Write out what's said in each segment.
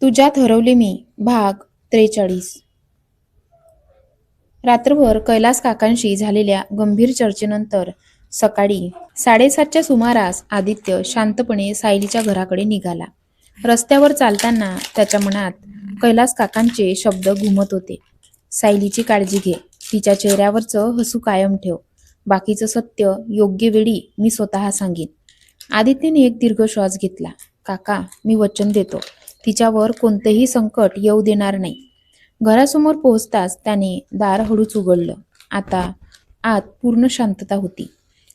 तुझ्यात हरवले मी भाग 43. रात्रभर कैलास काकांशी झालेल्या गंभीर चर्चेनंतर सकाळी 7:30च्या सुमारास आदित्य शांतपणे सायलीच्या घराकडे निघाला. रस्त्यावर चालताना त्याच्या मनात कैलास काकांचे शब्द घुमत होते. सायलीची काळजी घे, तिच्या चेहऱ्यावरचं हसू कायम ठेव, बाकीचं सत्य योग्य वेळी मी स्वतः सांगेन. आदित्यने एक दीर्घ श्वास घेतला. काका, मी वचन देतो, तिच्यावर कोणतेही संकट येऊ देणार नाही. घरासमोर पोहोचताच त्याने दार हळूच उघडलं. आता आत पूर्ण शांतता होती.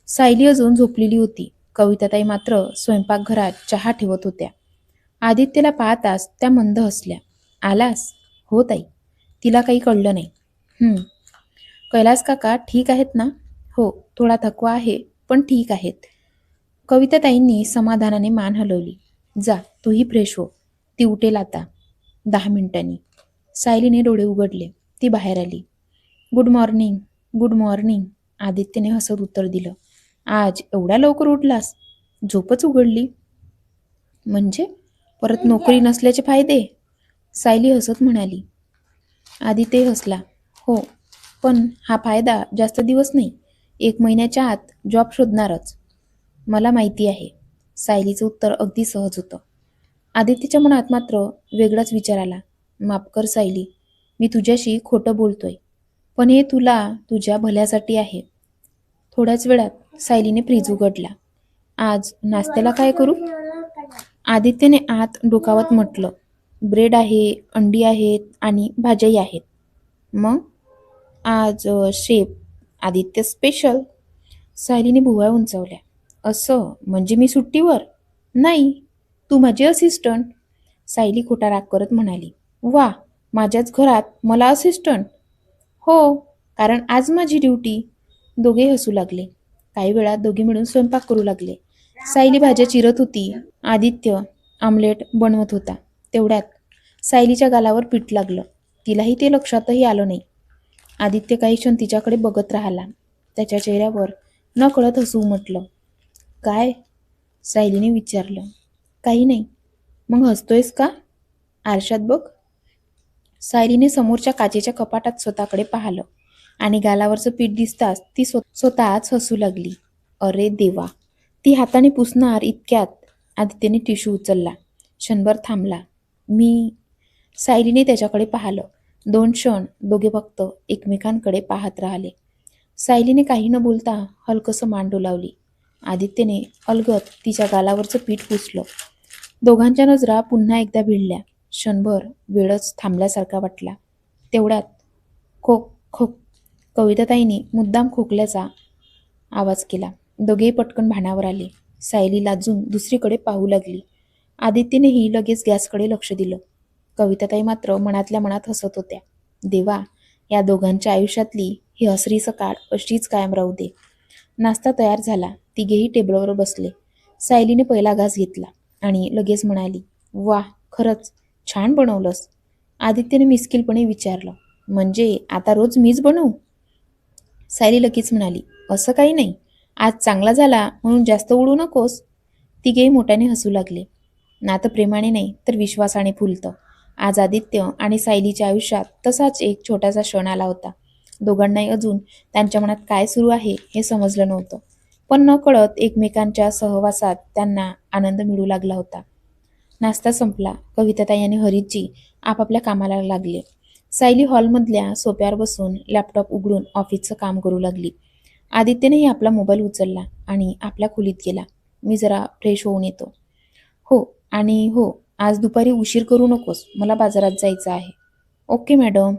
सायली अजून झोपलेली होती. कविताताई मात्र स्वयंपाकघरात चहा ठेवत होत्या. आदित्यला पाहताच त्या मंद हसल्या. आलास? हो ताई. तिला काही कळलं नाही. कैलास काका ठीक आहेत ना? हो, थोडा थकवा आहे, पण ठीक आहेत. कविताताईंनी समाधानाने मान हलवली. जा, तूही फ्रेश हो. ती उठेल आता 10 मिनिटांनी. सायलीने डोळे उघडले. ती बाहेर आली. Good morning. Good morning. आदित्यने हसत उत्तर दिलं. आज एवढ्या लवकर उठलास? झोपच उघडली. म्हणजे परत नोकरी नसल्याचे फायदे? सायली हसत म्हणाली. आदित्य हसला. हो, पण हा फायदा जास्त दिवस नाही. 1 महिन्याच्या आत जॉब शोधणारच. मला माहिती आहे. सायलीचं उत्तर अगदी सहज होतं. आदित्यच्या मनात मात्र वेगळाच विचार आला. माफ कर सायली, मी तुझ्याशी खोटं बोलतोय, पण हे तुला तुझ्या भल्यासाठी आहे. थोड्याच वेळात सायलीने फ्रीज उघडला. आज नाश्त्याला काय करू? आदित्यने आत डोकावत म्हटलं. ब्रेड आहे, अंडी आहेत आणि भाज्याही आहेत. मग आज शेफ आदित्य स्पेशल. सायलीने भुवया उंचावल्या. असं म्हणजे मी सुट्टीवर? नाही, तू माझी असिस्टंट. सायली खोटा राग करत म्हणाली. वा, माझ्याच घरात मला असिस्टंट? हो, कारण आज माझी ड्युटी. दोघे हसू लागले. काही वेळात दोघे मिळून स्वयंपाक करू लागले. सायली भाज्या चिरत होती. आदित्य आमलेट बनवत होता. तेवढ्यात सायलीच्या गालावर पीठ लागलं. तिलाही ते लक्षातही आलं नाही. आदित्य काही क्षण तिच्याकडे बघत राहिला. त्याच्या चेहऱ्यावर नकळत हसू उमटलं. काय? सायलीने विचारलं. काही नाही. मग हसतोयस का? आरशात बघ. सायलीने समोरच्या काचेच्या कपाटात स्वतःकडे पाहिलं आणि गालावरचं पीठ दिसताच ती स्वतःच हसू लागली. अरे देवा. ती हाताने पुसणार इतक्यात आदित्यने टिश्यू उचलला. क्षणभर थांबला. मी. सायलीने त्याच्याकडे पाहिलं. 2 क्षण दोघे फक्त एकमेकांकडे पाहत राहिले. सायलीने काही न बोलता हलकसं मान डोलावली. आदित्यने अलगद तिच्या गालावरचं पीठ पुसलं. दोघांच्या नजरा पुन्हा एकदा भिडल्या. क्षणभर वेळच थांबल्यासारखा वाटला. तेवढ्यात खोक खोक कविताताईंनी मुद्दाम खोकल्याचा आवाज केला. दोघेही पटकन भानावर आले. सायली लाजून दुसरीकडे पाहू लागली. आदित्यनेही लगेच गॅसकडे लक्ष दिलं. कविताताई मात्र मनातल्या मनात हसत होत्या. देवा, या दोघांच्या आयुष्यातली ही हसरी सकाळ अशीच कायम राहू दे. नाश्ता तयार झाला. तिघेही टेबलवर बसले. सायलीने पहिला घास घेतला आणि लगेच म्हणाली. वाह, खरंच छान बनवलंस. आदित्यने मिस्किलपणे विचारलं. म्हणजे आता रोज मीच बनवू? सायली लगेच म्हणाली. असं काही नाही. आज चांगला झाला म्हणून जास्त उडू नकोस. तिघेही मोठ्याने हसू लागले. नातं प्रेमाने नाही तर विश्वासाने फुलतं. आज आदित्य आणि सायलीच्या आयुष्यात तसाच एक छोटासा क्षण आला होता. दोघांनाही अजून त्यांच्या मनात काय सुरू आहे हे समजलं नव्हतं, पण नकळत एकमेकांच्या सहवासात त्यांना आनंद मिळू लागला होता. नाश्ता संपला. कविताताई आणि हरीजी आपापल्या कामाला लागले. सायली हॉलमधल्या सोफ्यावर बसून लॅपटॉप उघडून ऑफिसचं काम करू लागली. आदित्यनेही आपला मोबाईल उचलला आणि आपल्या खोलीत गेला. मी जरा फ्रेश होऊन येतो. हो, आणि हो, आज दुपारी उशीर करू नकोस, मला बाजारात जायचं आहे. Okay madam.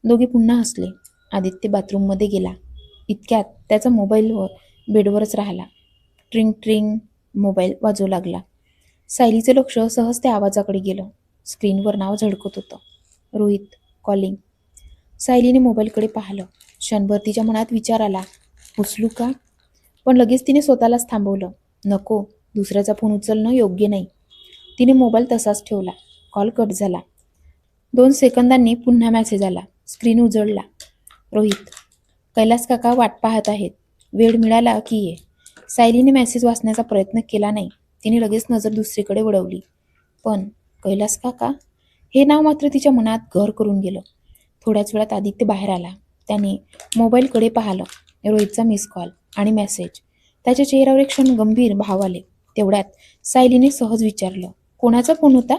दोघे पुन्हा हसले. आदित्य बाथरूममध्ये गेला. इतक्यात त्याचा मोबाईलवर बेडवरच राहिला. ट्रिंग ट्रिंग मोबाईल वाजू लागला. सायलीचं लक्ष सहज त्या आवाजाकडे गेलं. स्क्रीनवर नाव झळकत होतं. रोहित कॉलिंग. सायलीने मोबाईलकडे पाहिलं. क्षणभर तिच्या मनात विचार आला. उचलू का? पण लगेच तिने स्वतःलाच थांबवलं. नको, दुसऱ्याचा फोन उचलणं योग्य नाही. तिने मोबाईल तसाच ठेवला. कॉल कट झाला. 2 सेकंदांनी पुन्हा मेसेज आला. स्क्रीन उजळला. रोहित, कैलास काका वाट पाहत आहेत. वेळ मिळाला की ये. सायलीने मेसेज वाचण्याचा प्रयत्न केला नाही. तिने लगेच नजर दुसरीकडे वळवली. पण कैलास काका? हे नाव मात्र तिच्या मनात घर करून गेलं. थोड्याच वेळात आदित्य बाहेर आला. त्याने मोबाईलकडे पाहिलं. रोहितचा मिस कॉल आणि मेसेज. त्याच्या चेहऱ्यावर एक क्षण गंभीर भाव आले. तेवढ्यात सायलीने सहज विचारलं, कोणाचा फोन होता?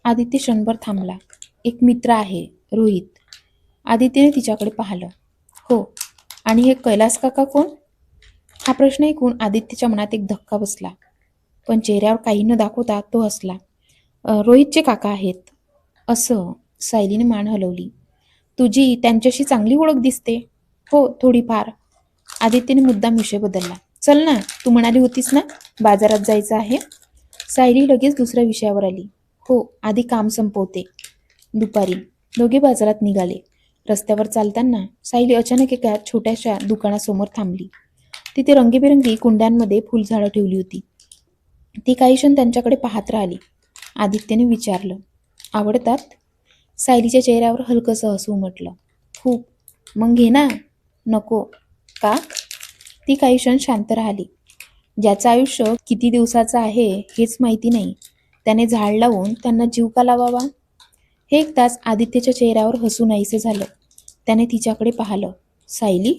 आदित्य क्षणभर थांबला. एक मित्र आहे, रोहित. आदित्यने तिच्याकडे पाहिलं. हो, आणि हे कैलास काका कोण? हा प्रश्न ऐकून आदित्यच्या मनात एक धक्का बसला. पण चेहऱ्यावर काही न दाखवता तो हसला. रोहितचे काका आहेत असं. सायलीने मान हलवली. तुझी त्यांच्याशी चांगली ओळख दिसते. हो, थोडीफार. आदित्यने मुद्दाम विषय बदलला. चल ना, तू म्हणाली होतीस ना बाजारात जायचं आहे. सायली लगेच दुसऱ्या विषयावर आली. हो, आधी काम संपवते. दुपारी दोघे बाजारात निघाले. रस्त्यावर चालताना सायली अचानक एका छोट्याशा दुकानासमोर थांबली. तिथे रंगीबेरंगी कुंड्यांमध्ये फुलझाडं ठेवली होती. ती काही क्षण त्यांच्याकडे पाहत राहिली. आदित्यने विचारलं, आवडतात? सायलीच्या चेहऱ्यावर हलकंसं हसू उमटलं. खूप. मग घे ना. नको. का? ती काही क्षण शांत राहिली. ज्याचं आयुष्य किती दिवसाचं आहे हेच माहिती नाही, त्याने झाड लावून त्यांना जीव का लावावा? हे ऐकताच आदित्यच्या चेहऱ्यावर हसू नाहीसे झालं. त्याने तिच्याकडे पाहिलं. सायली?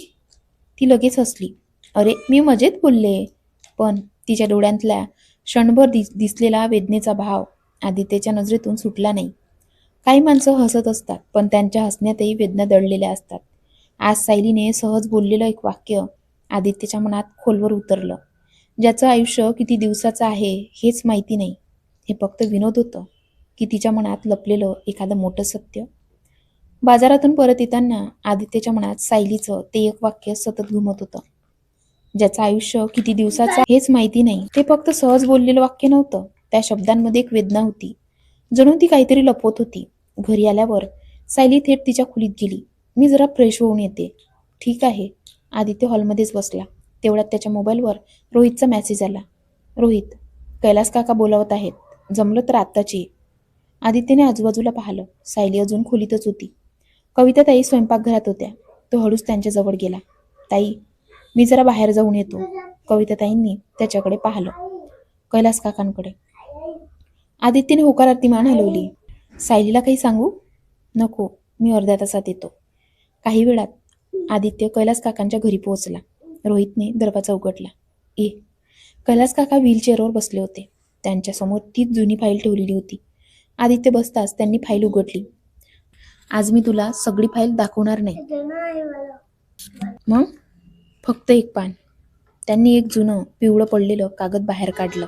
ती लगेच हसली. अरे, मी मजेत बोलले. पण तिच्या डोळ्यांतल्या क्षणभर दिसलेला वेदनेचा भाव आदित्यच्या नजरेतून सुटला नाही. काही माणसं हसत असतात, पण त्यांच्या हसण्यातही वेदना दडलेल्या असतात. आज सायलीने सहज बोललेलं एक वाक्य आदित्यच्या मनात खोलवर उतरलं. ज्याचं आयुष्य किती दिवसाचं आहे हेच माहिती नाही, हे फक्त विनोद होतं की तिच्या मनात लपलेलं एखादं मोठं सत्य? बाजारातून परत येताना आदित्यच्या मनात सायलीचं ते एक वाक्य सतत घुमत होतं. ज्याचं आयुष्य किती दिवसाचं हेच माहिती नाही, ते फक्त सहज बोललेलं वाक्य नव्हतं. त्या शब्दांमध्ये एक वेदना होती. जणू ती काहीतरी लपवत होती. घरी आल्यावर सायली थेट तिच्या खोलीत गेली. मी जरा फ्रेश होऊन येते. ठीक आहे. आदित्य हॉलमध्येच बसला. तेवढ्यात त्याच्या मोबाईलवर रोहितचा मेसेज आला. रोहित, कैलास काका बोलावत आहेत. जमलं तर आत्ताच ये. आदित्यने आजूबाजूला पाहिलं. सायली अजून खोलीतच होती. कविताताई स्वयंपाकघरात होत्या. तो हळूच त्यांच्या जवळ गेला. ताई, मी जरा बाहेर जाऊन येतो. कविताताईंनी त्याच्याकडे पाहिलं. कैलास काकांकडे. आदित्यने होकारार्थी मान हलवली. सायलीला काही सांगू? नको, मी अर्ध्या तासात येतो. काही वेळात आदित्य कैलास काकांच्या घरी पोहोचला. रोहितने दरवाजा उघडला. ए. कैलास काका व्हीलचेअरवर बसले होते. त्यांच्यासमोर तीच जुनी फाईल ठेवलेली होती. आदित्य बसताच त्यांनी फाईल उघडली. आज मी तुला सगळी फाईल दाखवणार नाही. मग? फक्त एक पान. त्यांनी एक जुनं पिवळं पडलेलं कागद बाहेर काढलं.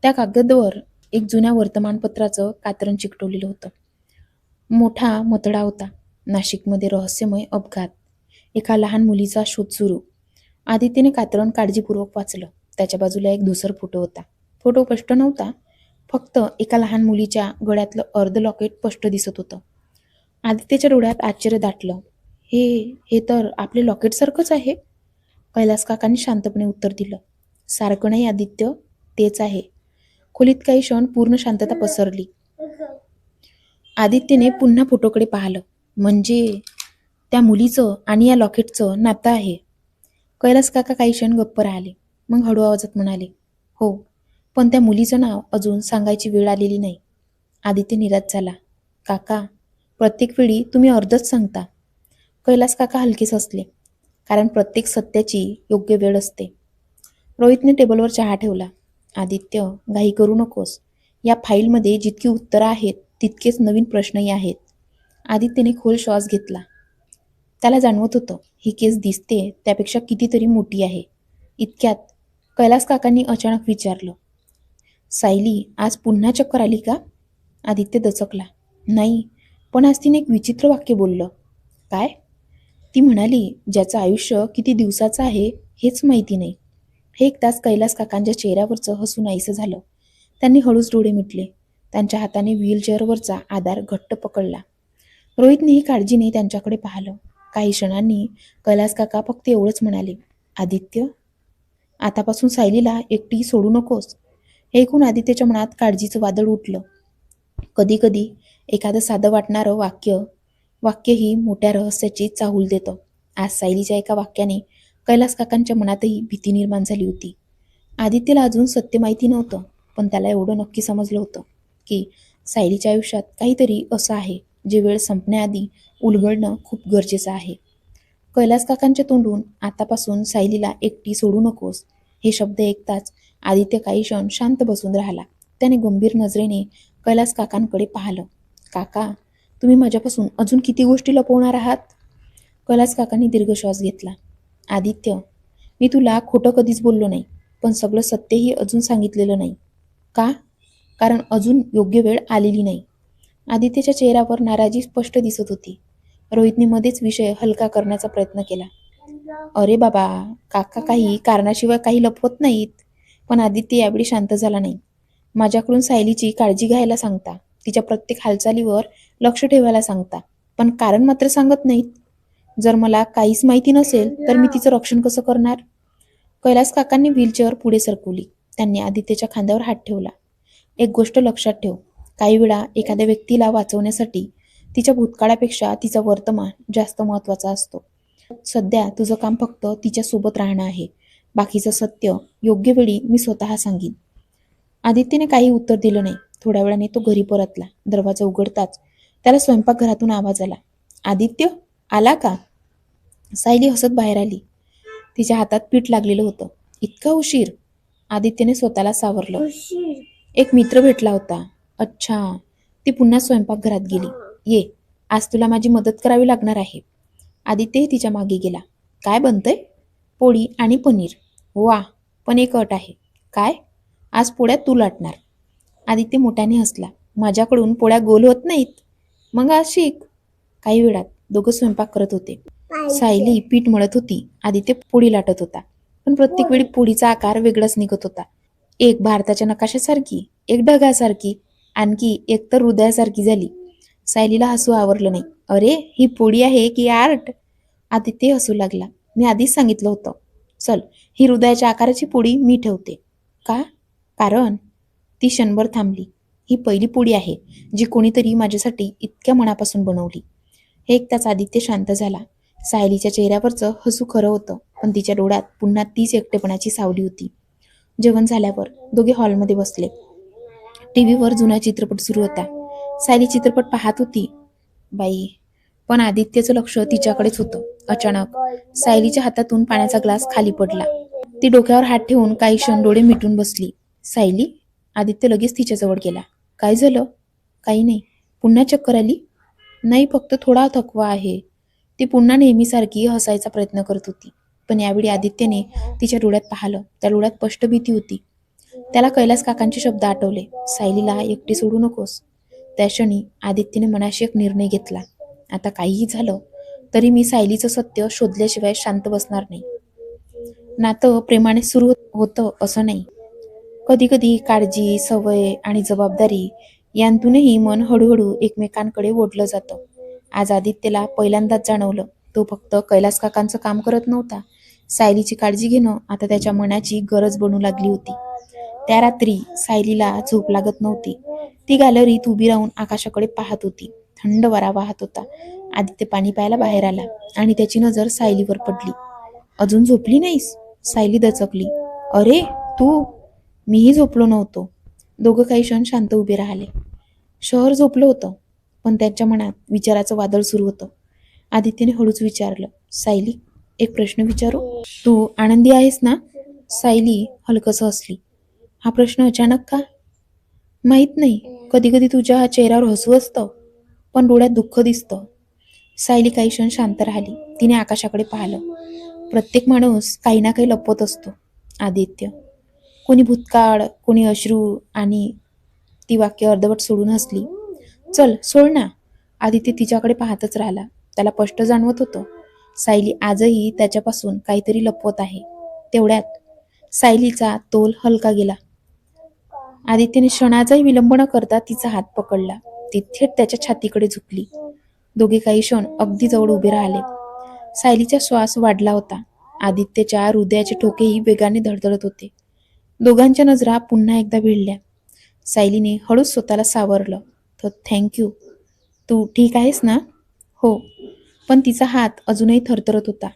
त्या कागदावर एक जुन्या वर्तमानपत्राचं कात्रण चिकटवलेलं होतं. मोठा मतडा होता. नाशिकमध्ये रहस्यमय अपघात. एका लहान मुलीचा शोध सुरू. आदित्यने कात्रण काळजीपूर्वक वाचलं. त्याच्या बाजूला एक धुसर फोटो होता. फोटो स्पष्ट नव्हता. फक्त एका लहान मुलीच्या गळ्यातलं अर्ध लॉकेट स्पष्ट दिसत होतं. आदित्यच्या डोळ्यात आश्चर्य दाटलं. हे तर आपले लॉकेटसारखंच आहे. कैलास काकांनी शांतपणे उत्तर दिलं. सारखं नाही आदित्य, तेच आहे. खोलीत काही क्षण पूर्ण शांतता पसरली. आदित्यने पुन्हा फोटोकडे पाहिलं. म्हणजे त्या मुलीचं आणि या लॉकेटचं नातं आहे. कैलास काका काही क्षण गप्प राहिले. मग हळू आवाजात म्हणाले, हो, पण त्या मुलीचं नाव अजून सांगायची वेळ आलेली नाही. आदित्य निराश झाला. काका, प्रत्येक वेळी तुम्ही अर्धच सांगता. कैलास काका हलकेच हसले. कारण प्रत्येक सत्याची योग्य वेळ असते. रोहितने टेबलवर चहा ठेवला. आदित्य, घाई करू नकोस. या फाईलमध्ये जितकी उत्तरं आहेत तितकेच नवीन प्रश्नही आहेत. आदित्यने खोल श्वास घेतला. त्याला जाणवत होतं, ही केस दिसते त्यापेक्षा कितीतरी मोठी आहे. इतक्यात कैलास काकांनी अचानक विचारलं, सायली, आज पुन्हा चक्कर आली का? आदित्य दचकला. नाही, पण आज तिने एक विचित्र वाक्य बोललं. काय? ती म्हणाली, ज्याचं आयुष्य किती दिवसाचं आहे हेच माहिती नाही. हे ऐकताच कैलास काकांच्या चेहऱ्यावरचं हसू नाहीसं झालं. त्यांनी हळूच डोळे मिटले. त्यांच्या हाताने व्हीलचेअरवरचा आधार घट्ट पकडला. रोहितनेही काळजीने त्यांच्याकडे पाहिलं. काही क्षणांनी कैलास काका फक्त एवढंच म्हणाले, आदित्य, आतापासून सायलीला एकटी सोडू नकोस. हे ऐकून आदित्यच्या मनात काळजीचं वादळ उठलं. कधी कधी एखादं साधं वाटणारं वाक्यही मोठ्या रहस्याची चाहूल देतं. आज सायलीच्या एका वाक्याने कैलास काकांच्या मनातही भीती निर्माण झाली होती. आदित्यला अजून सत्य माहिती नव्हतं, पण त्याला एवढं नक्की समजलं होतं की सायलीच्या आयुष्यात काहीतरी असं आहे जे वेळ संपण्याआधी उलगडणं खूप गरजेचं आहे. कैलास काकांच्या तोंडून आतापासून सायलीला एकटी सोडू नकोस हे शब्द ऐकताच आदित्य काही क्षण शांत बसून राहिला. त्याने गंभीर नजरेने कैलास काकांकडे पाहिलं. काका, तुम्ही माझ्यापासून अजून किती गोष्टी लपवणार आहात? कैलास काकांनी दीर्घ श्वास घेतला. आदित्य, मी तुला खोटं कधीच बोललो नाही, पण सगळं सत्यही अजून सांगितलेलं नाही. का? कारण अजून योग्य वेळ आलेली नाही. आदित्यच्या चेहऱ्यावर नाराजी स्पष्ट दिसत होती. रोहितने मध्येच विषय हलका करण्याचा प्रयत्न केला. अरे बाबा, काका काही कारणाशिवाय काही लपवत नाहीत. पण आदित्य यावेळी शांत झाला नाही. माझ्याकडून सायलीची काळजी घ्यायला सांगता, तिच्या प्रत्येक हालचालीवर लक्ष ठेवायला सांगता, पण कारण मात्र सांगत नाहीत. जर मला काहीच माहिती नसेल तर मी तिचं रक्षण कसं करणार? कैलास काकांनी व्हीलचेअर पुढे सरकवली. त्यांनी आदित्यच्या खांद्यावर हात ठेवला. एक गोष्ट लक्षात ठेव, काही वेळा एखाद्या व्यक्तीला वाचवण्यासाठी तिच्या भूतकाळापेक्षा तिचा वर्तमान जास्त महत्वाचा असतो. सध्या तुझं काम फक्त तिच्या सोबत राहणं आहे. बाकीचं सत्य योग्य वेळी मी स्वतः सांगीन. आदित्यने काही उत्तर दिलं नाही. थोड्या वेळाने तो घरी परतला. दरवाजा उघडताच त्याला स्वयंपाकघरातून आवाज आला. आदित्य, आला का? सायली हसत बाहेर आली. तिच्या हातात पीठ लागलेलं होतं. इतका उशीर? आदित्यने स्वतःला सावरलं. एक मित्र भेटला होता. अच्छा. ती पुन्हा स्वयंपाकघरात गेली. ये, आज तुला माझी मदत करावी लागणार आहे. आदित्यही तिच्या मागे गेला. काय बनतंय? पोळी आणि पनीर. वा, पण एक अट आहे. काय? आज पोळ्या तू लाटणार. आदित्य मोठ्याने हसला. माझ्याकडून पोळ्या गोल होत नाहीत. मग आज शिक. काही वेळात दोघं स्वयंपाक करत होते. सायली पीठ मळत होती. आदित्य पोळी लाटत होता. पण प्रत्येक वेळी पोळीचा आकार वेगळाच निघत होता. एक भारताच्या नकाशासारखी, एक ढगासारखी, आणखी एक तर हृदयासारखी झाली. सायलीला हसू आवरलं नाही. अरे, ही पोळी आहे की आर्ट? आदित्य हसू लागला. मी आधीच सांगितलं होतं. चल, ही हृदयाच्या आकाराची पोळी मी ठेवते. का? कारण ती क्षणभर थांबली. ही पहिली पोळी आहे जी कोणीतरी माझ्यासाठी इतक्या मनापासून बनवली. हे ऐकताच आदित्य शांत झाला. सायलीच्या चेहऱ्यावरचं हसू खरं होतं, पण तिच्या डोळ्यात पुन्हा तीच एकटेपणाची सावली होती. जेवण झाल्यावर दोघे हॉलमध्ये बसले. टीव्हीवर जुना चित्रपट सुरू होता. सायली चित्रपट पाहत होती. बाई, पण आदित्यचं लक्ष तिच्याकडेच होतं. अचानक सायलीच्या हातातून पाण्याचा ग्लास खाली पडला. ती डोक्यावर हात ठेवून काही क्षण डोळे मिटून बसली. सायली? आदित्य लगेच तिच्याजवळ गेला. काय झालं? काही नाही. पुन्हा चक्कर आली? नाही, फक्त थोडा थकवा आहे. ती पुन्हा नेहमीसारखी हसायचा प्रयत्न करत होती. पण यावेळी आदित्यने तिच्या डोळ्यात पाहिलं. त्या डोळ्यात स्पष्ट भीती होती. त्याला कैलास काकांचे शब्द आठवले. सायलीला एकटी सोडू नकोस. त्या क्षणी आदित्यने मनाशी एक निर्णय घेतला. आता काहीही झालं तरी मी सायलीचं सत्य शोधल्याशिवाय शांत बसणार नाही. नातं प्रेमाने सुरू होतं असं नाही. कधी कधी काळजी, सवय आणि जबाबदारी यांतूनही मन हळूहळू एकमेकांकडे ओढलं जातं. आज आदित्यला पहिल्यांदाच जाणवलं, तो फक्त कैलास काकांचं काम करत नव्हता. सायलीची काळजी घेणं आता त्याच्या मनाची गरज बनू लागली होती. त्या रात्री सायलीला झोप लागत नव्हती. ती गॅलरीत उभी राहून आकाशाकडे पाहत होती. थंड वारा वाहत होता. आदित्य पाणी प्यायला बाहेर आला आणि त्याची नजर सायलीवर पडली. अजून झोपली नाहीस? सायली दचकली. अरे तू? मीही झोपलो नव्हतो. दोघं काही क्षण शांत उभे राहिले. शहर झोपलं होतं, पण त्यांच्या मनात विचाराचं वादळ सुरू होतं. आदित्यने हळूच विचारलं, सायली, एक प्रश्न विचारू? तू आनंदी आहेस ना? सायली हलकस हसली. हा प्रश्न अचानक का? माहित नाही. कधी कधी तुझ्या चेहऱ्यावर हसू असतं, पण डोळ्यात दुःख दिसतं. सायली काही क्षण शांत राहिली. तिने आकाशाकडे पाहिलं. प्रत्येक माणूस काही ना काही लपवत असतो आदित्य. कोणी भूतकाळ, कोणी अश्रू. आणि ती वाक्य अर्धवट सोडून हसली. चल सोड ना. आदित्य तिच्याकडे पाहतच राहिला. त्याला स्पष्ट जाणवत होतं, सायली आजही त्याच्यापासून काहीतरी लपवत आहे. तेवढ्यात सायलीचा तोल हलका गेला. आदित्यने क्षणाचाही विलंब न करता तिचा हात पकडला. ती थेट त्याच्या छातीकडे झुकली. दोघे काही क्षण अगदी जवळ उभे राहिले. सायलीचा श्वास वाढला होता. आदित्यच्या हृदयाचे ठोकेही वेगाने धडधडत होते. दोघांच्या नजरा पुन्हा एकदा भिडल्या. सायलीने हळूच स्वतःला सावरलं. तर थँक्यू. तू ठीक आहेस ना? हो. पण तिचा हात अजूनही थरथरत होता.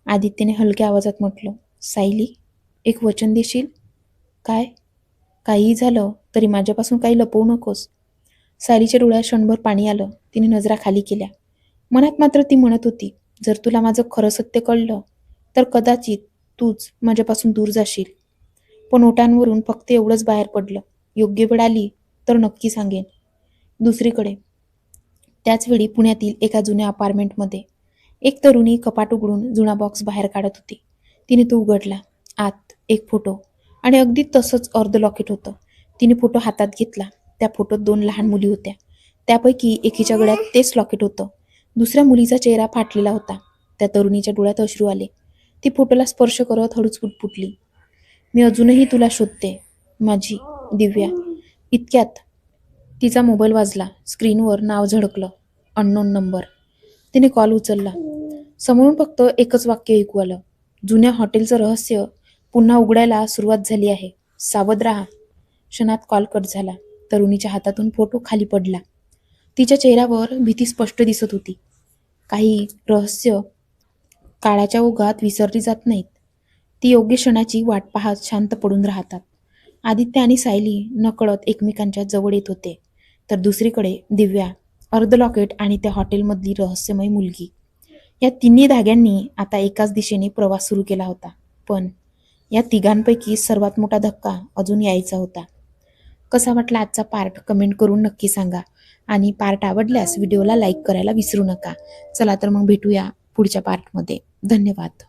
आदित्यने हलक्या आवाजात म्हटलं, सायली, एक वचन देशील? काय? काहीही झालं तरी माझ्यापासून काही लपवू नकोस. सायलीच्या डोळ्यात क्षणभर पाणी आलं. तिने नजरा खाली केल्या. मनात मात्र ती म्हणत होती, जर तुला माझं खरं सत्य कळलं तर कदाचित तूच माझ्यापासून दूर जाशील. पण ओठांवरून फक्त एवढंच बाहेर पडलं, योग्य वेळ आली तर नक्की सांगेन. दुसरीकडे त्याच वेळी पुण्यातील एका जुन्या अपार्टमेंटमध्ये एक तरुणी कपाट उघडून जुना बॉक्स बाहेर काढत होती. तिने तो उघडला. आत एक फोटो आणि अगदी तसंच अर्ध लॉकेट होतं. तिने फोटो हातात घेतला. त्या फोटोत 2 लहान मुली होत्या. त्यापैकी एकीच्या गळ्यात तेच लॉकेट होतं. दुसऱ्या मुलीचा चेहरा फाटलेला होता. त्या तरुणीच्या डोळ्यात अश्रू आले. ती फोटोला स्पर्श करत हळूच पुटपुटली, मी अजूनही तुला शोधते, माझी दिव्या. इतक्यात तिचा मोबाईल वाजला. स्क्रीनवर नाव झळकलं, अननोन नंबर. तिने कॉल उचलला. समोरून फक्त एकच वाक्य ऐकू आलं, जुन्या हॉटेलचं रहस्य पुन्हा उघडायला सुरुवात झाली आहे, सावध राहा. क्षणात कॉल कट झाला. तरुणीच्या हातातून फोटो खाली पडला. तिच्या चेहऱ्यावर भीती स्पष्ट दिसत होती. काही रहस्य काळाच्या ओघात विसरली जात नाहीत. ती योग्य क्षणाची वाट पाहत शांत पडून राहतात. आदित्य आणि सायली नकळत एकमेकांच्या जवळ येत होते. तर दुसरीकडे दिव्या, अर्ध लॉकेट आणि त्या हॉटेलमधली रहस्यमय मुलगी, या तिन्ही धाग्यांनी आता एकाच दिशेने प्रवास सुरू केला होता. पण या तिघांपैकी सर्वात मोठा धक्का अजून यायचा होता. कसा वाटला आजचा पार्ट कमेंट करून नक्की सांगा. आणि पार्ट आवडल्यास व्हिडिओला लाईक करायला विसरू नका. चला तर मग भेटूया पुढच्या पार्टमध्ये. धन्यवाद.